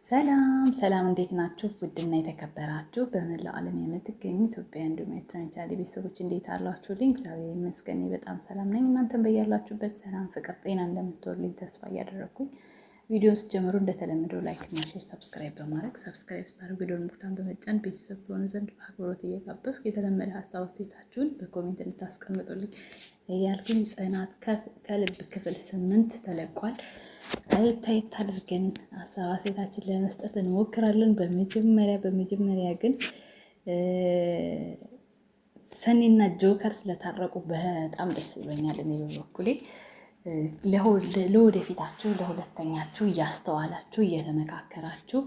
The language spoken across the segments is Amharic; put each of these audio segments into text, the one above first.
ሰላም ሰላም፣ እንዴት ናችሁ? ውድና የተከበራችሁ በመላው ዓለም የምትገኙ ኢትዮጵያ እንዲሁም ኤርትራውያን ቻናሌ ቤተሰቦች እንዴት አላችሁልኝ? እግዚአብሔር ይመስገን በጣም ሰላም ነኝ። እናንተም በያላችሁበት ሰላም፣ ፍቅር፣ ጤና እንደምትወልኝ ተስፋ እያደረኩኝ ቪዲዮውን ስትጀምሩ እንደተለመደው ላይክ እና ሼር፣ ሰብስክራይብ በማድረግ ሰብስክራይብ ስታደርጉ የደወል ምልክቱን በመጫን ቤተሰብ ትሆኑ ዘንድ በአክብሮት እየጋበዝኩ የተለመደ ሀሳብ አስተያየታችሁን በኮሜንት እንድታስቀምጡልኝ እያልኩኝ ጽናት ከልብ ክፍል 8 ተለቋል። አየት አድርገን ሀሳብ አስተያየታችን ለመስጠት እንሞክራለን። በመጀመሪያ ግን ሰኒና ጆከር ስለታረቁ በጣም ደስ ብሎኛል። እኔ በበኩሌ ለወደፊታችሁ ለሁለተኛችሁ እያስተዋላችሁ እየተመካከራችሁ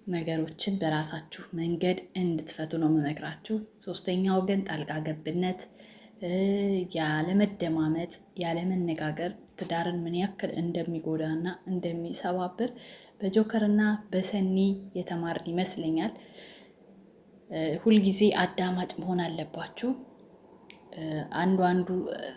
ነገሮችን በራሳችሁ መንገድ እንድትፈቱ ነው የምመክራችሁ። ሶስተኛ ወገን ጣልቃ ገብነት፣ ያለመደማመጥ፣ ያለመነጋገር ትዳርን ምን ያክል እንደሚጎዳና እንደሚሰባብር በጆከርና በሰኒ የተማርን ይመስለኛል። ሁልጊዜ አዳማጭ መሆን አለባችሁ።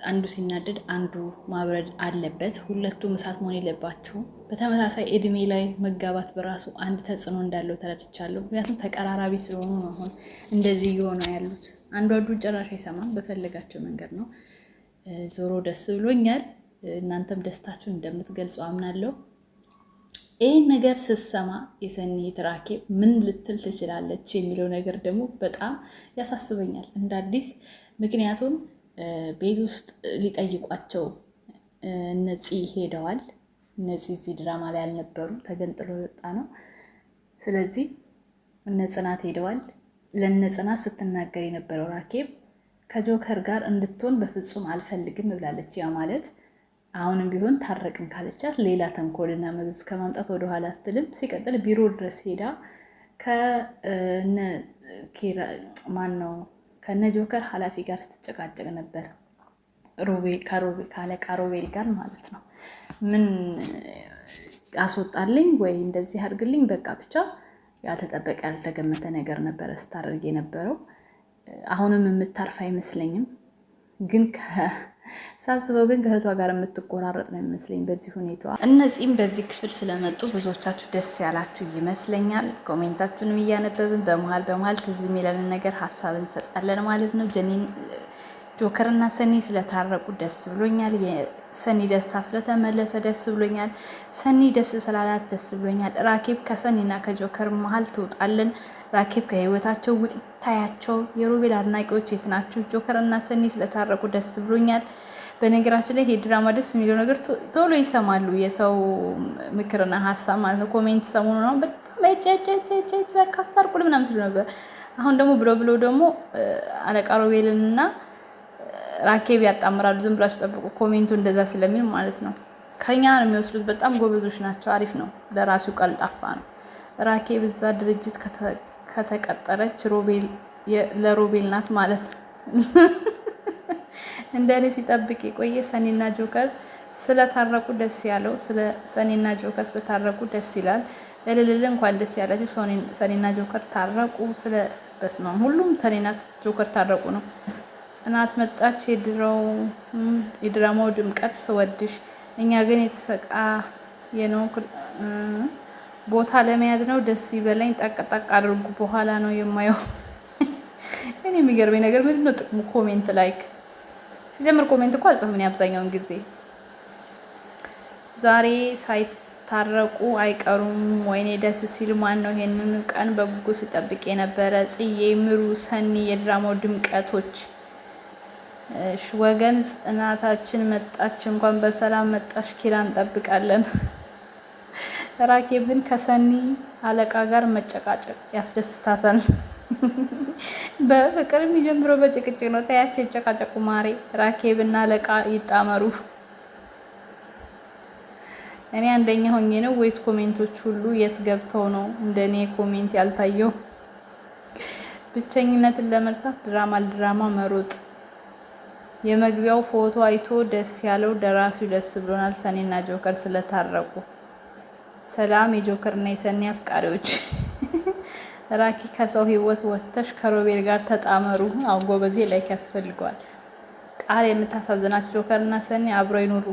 አንዱ ሲናደድ አንዱ ማብረድ አለበት። ሁለቱም እሳት መሆን የለባችሁም። በተመሳሳይ እድሜ ላይ መጋባት በራሱ አንድ ተጽዕኖ እንዳለው ተረድቻለሁ። ምክንያቱም ተቀራራቢ ስለሆኑ ነው አሁን እንደዚህ እየሆኑ ያሉት። አንዱን ጭራሽ አይሰማም። በፈለጋቸው መንገድ ነው። ዞሮ ደስ ብሎኛል። እናንተም ደስታችሁን እንደምትገልጹ አምናለሁ። ይህን ነገር ስትሰማ የሰኒ ራኬብ ምን ልትል ትችላለች የሚለው ነገር ደግሞ በጣም ያሳስበኛል እንደ አዲስ። ምክንያቱም ቤት ውስጥ ሊጠይቋቸው እነዚህ ሄደዋል። እነዚህ እዚህ ድራማ ላይ ያልነበሩ ተገንጥሎ የወጣ ነው። ስለዚህ እነ ጽናት ሄደዋል። ለእነ ጽናት ስትናገር የነበረው ራኬብ ከጆከር ጋር እንድትሆን በፍጹም አልፈልግም ብላለች። ያ ማለት አሁንም ቢሆን ታረቅን ካለቻት ሌላ ተንኮልና መዘዝ ከማምጣት ወደኋላ አትልም። ሲቀጥል ቢሮ ድረስ ሄዳ ከነ ጆከር ኃላፊ ጋር ስትጨቃጨቅ ነበር። ካለቃ ሮቤል ጋር ማለት ነው። ምን አስወጣልኝ ወይ እንደዚህ አድርግልኝ፣ በቃ ብቻ ያልተጠበቀ ያልተገመተ ነገር ነበረ ስታደርግ የነበረው። አሁንም የምታርፍ አይመስለኝም። ግን ሳስበው ግን ከእህቷ ጋር የምትቆራረጥ ነው የሚመስለኝ በዚህ ሁኔታዋ። እነዚህም በዚህ ክፍል ስለመጡ ብዙዎቻችሁ ደስ ያላችሁ ይመስለኛል። ኮሜንታችሁንም እያነበብን በመሀል ትዝ የሚለንን ነገር ሀሳብ እንሰጣለን ማለት ነው። ጆከርና ሰኒ ስለታረቁ ደስ ብሎኛል። የሰኒ ደስታ ስለተመለሰ ደስ ብሎኛል። ሰኒ ደስ ስላላት ደስ ብሎኛል። ራኬብ ከሰኒና ከጆከር መሀል ትውጣለን። ራኬብ ከህይወታቸው ውጥ ታያቸው። የሮቤል አድናቂዎች የት ናችሁ? ጆከርና ሰኒ ስለታረቁ ደስ ብሎኛል። በነገራችን ላይ ይሄ ድራማ ደስ የሚለው ነገር ቶሎ ይሰማሉ የሰው ምክርና ሀሳብ ማለት ነው። ኮሜንት ሰሞኑ ነው በጣም ካስታርቁል ምናምን ሲሉ ነበር። አሁን ደግሞ ብሎ ደግሞ አለቃ ሮቤልንና ራኬብ ያጣምራሉ። ዝም ብላችሁ ጠብቁ። ኮሜንቱ እንደዛ ስለሚል ማለት ነው። ከኛ ነው የሚወስዱት። በጣም ጎበዞች ናቸው። አሪፍ ነው። ለራሱ ቀልጣፋ ነው። ራኬብ እዛ ድርጅት ከተቀጠረች ለሮቤል ናት ማለት እንደኔ ሲጠብቅ የቆየ ሰኒና ጆከር ስለታረቁ ደስ ያለው። ሰኒና ጆከር ስለታረቁ ደስ ይላል። ለልልል እንኳን ደስ ያላችሁ። ሰኒና ጆከር ታረቁ። በስማም ሁሉም ሰኒና ጆከር ታረቁ ነው። ጽናት መጣች። የድራማው ድምቀት ስወድሽ። እኛ ግን የተሰቃየነው ቦታ ለመያዝ ነው። ደስ ይበለኝ። ጠቅ አድርጉ። በኋላ ነው የማየው። እኔ የሚገርመኝ ነገር ምንድን ነው ጥቅሙ? ኮሜንት ላይክ ሲጀምር ኮሜንት እኮ አልጽፍም አብዛኛውን ጊዜ። ዛሬ ሳይታረቁ አይቀሩም። ወይኔ ደስ ሲል። ማን ነው ይሄንን ቀን በጉጉት ሲጠብቅ የነበረ? ጽዬ፣ ምሩ፣ ሰኒ የድራማው ድምቀቶች። ወገን ጽናታችን መጣች። እንኳን በሰላም መጣሽ ኪራ፣ እንጠብቃለን። ራኬብን ከሰኒ አለቃ ጋር መጨቃጨቅ ያስደስታታል። በፍቅር የሚጀምረው በጭቅጭቅ ነው። ታያቸው ይጨቃጨቁ ማሬ። ራኬብና አለቃ ይጣመሩ። እኔ አንደኛ ሆኜ ነው ወይስ ኮሜንቶች ሁሉ የት ገብተው ነው እንደኔ ኮሜንት ያልታየው? ብቸኝነትን ለመርሳት ድራማ መሮጥ። የመግቢያው ፎቶ አይቶ ደስ ያለው ደራሲው ደስ ብሎናል። ሰኒና ጆከር ስለታረቁ። ሰላም የጆከርና የሰኒ አፍቃሪዎች። ራኪ ከሰው ህይወት ወጥተሽ ከሮቤል ጋር ተጣመሩ። አሁን ጎበዜ ላይክ ያስፈልገዋል። ቃል የምታሳዝናቸው ጆከርና ሰኒ አብረው ይኑሩ።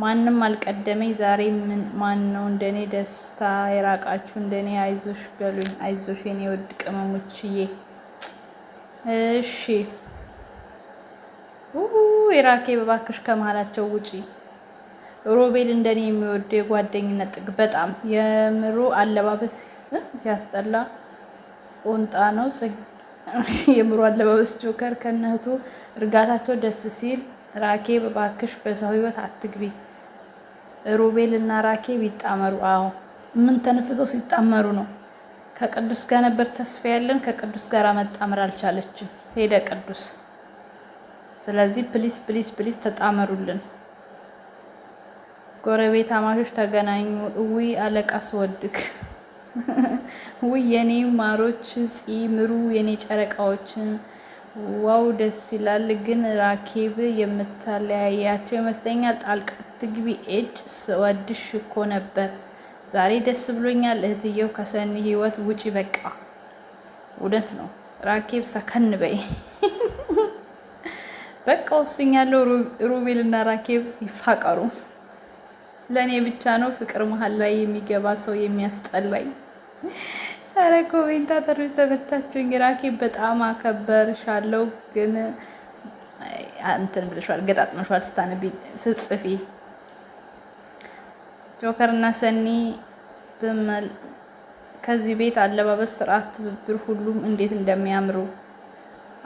ማንም አልቀደመኝ ዛሬ ማን ነው እንደኔ ደስታ የራቃችሁ እንደኔ አይዞሽ በሉኝ አይዞሽ የኔ ወድ ቅመሞችዬ እሺ የራኬብ እባክሽ ከመሀላቸው ውጪ ሮቤል እንደኔ የሚወድ የጓደኝነት ጥግ በጣም የምሩ አለባበስ ሲያስጠላ ቁንጣ ነው የምሩ አለባበስ ጆከር ከነህቱ እርጋታቸው ደስ ሲል ራኬብ እባክሽ በሰው ህይወት አትግቢ ሮቤል እና ራኬብ ይጣመሩ አዎ ምን ተነፍሰው ሲጣመሩ ነው ከቅዱስ ጋር ነበር ተስፋ ያለን ከቅዱስ ጋር መጣመር አልቻለችም ሄደ ቅዱስ ስለዚህ ፕሊስ ፕሊስ ፕሊስ ተጣመሩልን ጎረቤት አማቾች ተገናኙ እዊ አለቃ ስወድቅ ውይ የኔ ማሮች ፂምሩ የኔ ጨረቃዎች ዋው ደስ ይላል ግን ራኬብ የምታለያያቸው ይመስለኛል ጣልቃ ትግቢ እጭ ስወድሽ እኮ ነበር ዛሬ ደስ ብሎኛል እህትየው ከሰኒ ህይወት ውጪ በቃ እውነት ነው ራኬብ ሰከን በይ በቃ ወስኛለሁ ሮቤል እና ራኬብ ይፋቀሩ ለኔ ብቻ ነው ፍቅር መሃል ላይ የሚገባ ሰው የሚያስጠላኝ ኧረ ኮሜንታተሮች ተመታችሁኝ ራኬብ በጣም አከበርሻለሁ ግን እንትን ብለሻል ገጣጥመሻል ስታነቢ ስጽፊ ጆከር እና ሰኒ ከዚህ ቤት አለባበስ ስርዓት ትብብር ሁሉም እንዴት እንደሚያምሩ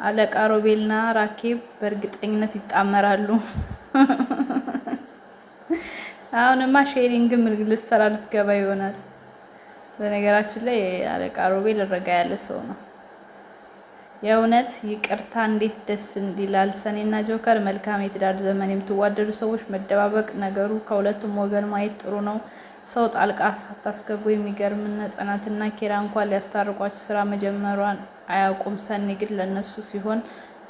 አለቃ ሮቤልና ራኬብ በእርግጠኝነት ይጣመራሉ አሁንማ ሼሪንግም ልትሰራ ልትገባ ይሆናል በነገራችን ላይ አለቃ ሮቤል ረጋ ያለ ሰው ነው የእውነት ይቅርታ እንዴት ደስ እንዲላል ሰኔና ጆከር መልካም የትዳር ዘመን የምትዋደዱ ሰዎች መደባበቅ ነገሩ ከሁለቱም ወገን ማየት ጥሩ ነው ሰው ጣልቃ ሳታስገቡ የሚገርምና ጽናትና ኪራ እንኳን ሊያስታርቋቸው ስራ መጀመሯን አያውቁም ሰኒ ግን ለነሱ ሲሆን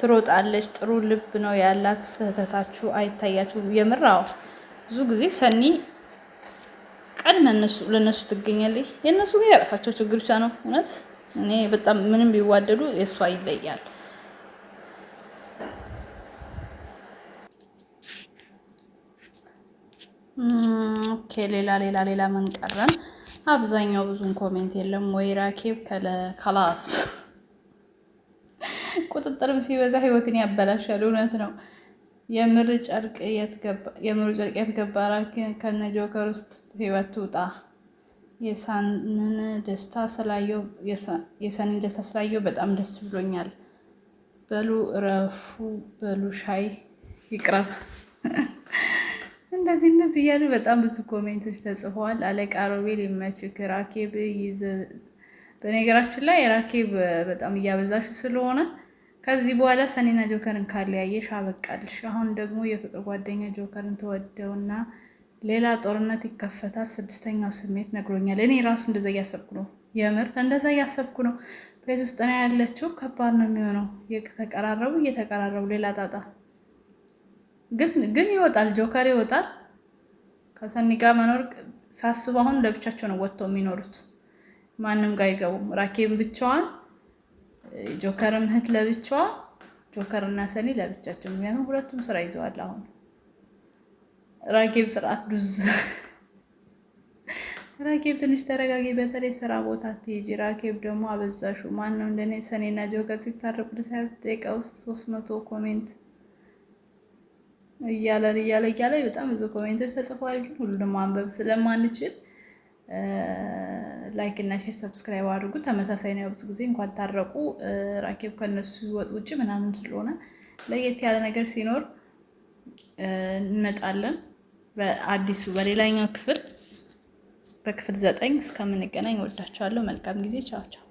ትሮጣለች ጥሩ ልብ ነው ያላት ስህተታችሁ አይታያችሁ የምራው ብዙ ጊዜ ሰኒ ቀድመ ለነሱ ትገኛለች የነሱ ግን የራሳቸው ችግር ብቻ ነው እውነት እኔ በጣም ምንም ቢዋደዱ የሷ ይለያል ኦኬ ሌላ ምን ቀረን አብዛኛው ብዙን ኮሜንት የለም ወይ ራኬብ ከላስ ቁጥጥርም ሲበዛ ህይወትን ያበላሻል እውነት ነው የምር ጨርቅ የትገባ ራኬብ ከነ ጆከር ውስጥ ህይወት ትውጣ የሰኒን ደስታ ስላየው በጣም ደስ ብሎኛል በሉ እረፉ በሉ ሻይ ይቅረብ እንደዚህ እያሉ በጣም ብዙ ኮሜንቶች ተጽፈዋል አለቃ ሮቤል ይመችክ ራኬብ በነገራችን ላይ ራኬብ በጣም እያበዛሽ ስለሆነ ከዚህ በኋላ ሰኒና ጆከርን ካለያየሽ አበቃልሽ አሁን ደግሞ የፍቅር ጓደኛ ጆከርን ተወደውና ሌላ ጦርነት ይከፈታል ስድስተኛው ስሜት ነግሮኛል እኔ ራሱ እንደዛ እያሰብኩ ነው የምር እንደዛ እያሰብኩ ነው ቤት ውስጥ ነው ያለችው ከባድ ነው የሚሆነው እየተቀራረቡ ሌላ ጣጣ ግን ይወጣል ጆከር ይወጣል ከሰኒ ጋር መኖር ሳስብ አሁን ለብቻቸው ነው ወጥተው የሚኖሩት ማንም ጋር አይገቡም ራኬብ ብቻዋን ጆከርም እህት ለብቻዋ ጆከር እና ሰኒ ለብቻቸው ምክንያቱም ሁለቱም ስራ ይዘዋል አሁን ራኬብ ስርዓት ዱዝ ራኬብ ትንሽ ተረጋጊ በተለይ ስራ ቦታ ትሄጂ ራኬብ ደግሞ አበዛሹ ማን ነው እንደኔ ሰኒና ጆከር ሲታረቁ ለሳይት ደቂቃ ውስጥ 300 ኮሜንት እያለ በጣም ብዙ ኮሜንቶች ተጽፈዋል ግን ሁሉንም ማንበብ ስለማንችል ላይክ እና ሼር ሰብስክራይብ አድርጉ ተመሳሳይ ነው ብዙ ጊዜ እንኳን ታረቁ ራኬብ ከነሱ ወጥ ውጪ ምናምን ስለሆነ ለየት ያለ ነገር ሲኖር እንመጣለን በአዲሱ በሌላኛው ክፍል በክፍል 9 እስከምንገናኝ ወዳችኋለሁ መልካም ጊዜ ቻው